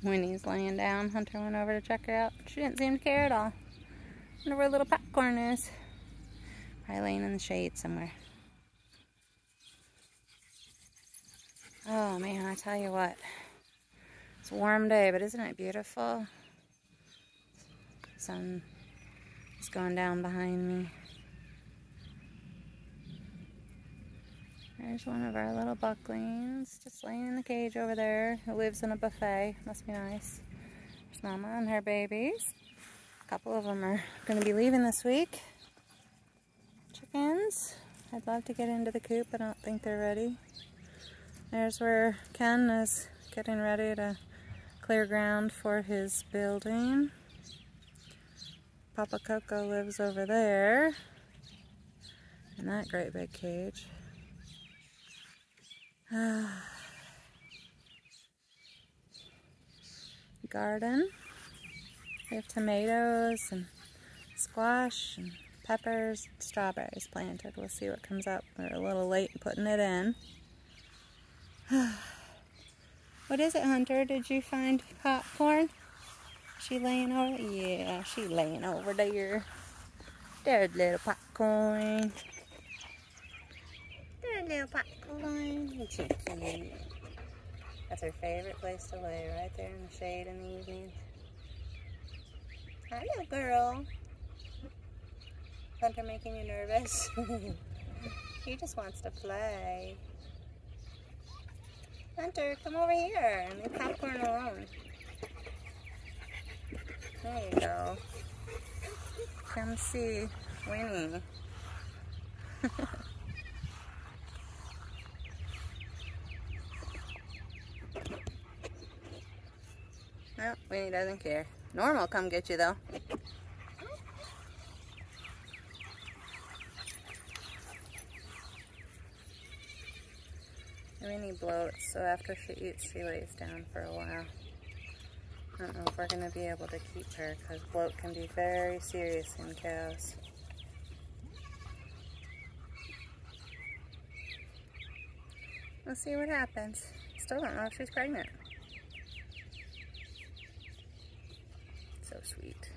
Winnie's laying down. Hunter went over to check her out. She didn't seem to care at all. Wonder where little Popcorn is. Probably laying in the shade somewhere. Oh man, I tell you what. It's a warm day, but isn't it beautiful? Sun is going down behind me. There's one of our little bucklings, just laying in the cage over there, who lives in a buffet. Must be nice. There's Mama and her babies. A couple of them are going to be leaving this week. Chickens. I'd love to get into the coop, but I don't think they're ready. There's where Ken is getting ready to clear ground for his building. Papa Coco lives over there in that great big cage. Garden. We have tomatoes and squash and peppers and strawberries planted. We'll see what comes up. We're a little late putting it in. What is it, Hunter? Did you find Popcorn? She laying over? Yeah, she laying over there. There's little Popcorn. There's little Popcorn. Isn't she cute? That's her favorite place to lay, right there in the shade in the evening. Hi, little girl. Hunter making you nervous? He just wants to play. Hunter, come over here and leave Popcorn alone. There you go. Come see Winnie. No, Winnie doesn't care. Norm will come get you though. Winnie bloats, so after she eats, she lays down for a while. I don't know if we're going to be able to keep her, because bloat can be very serious in cows. We'll see what happens. Still don't know if she's pregnant. So sweet.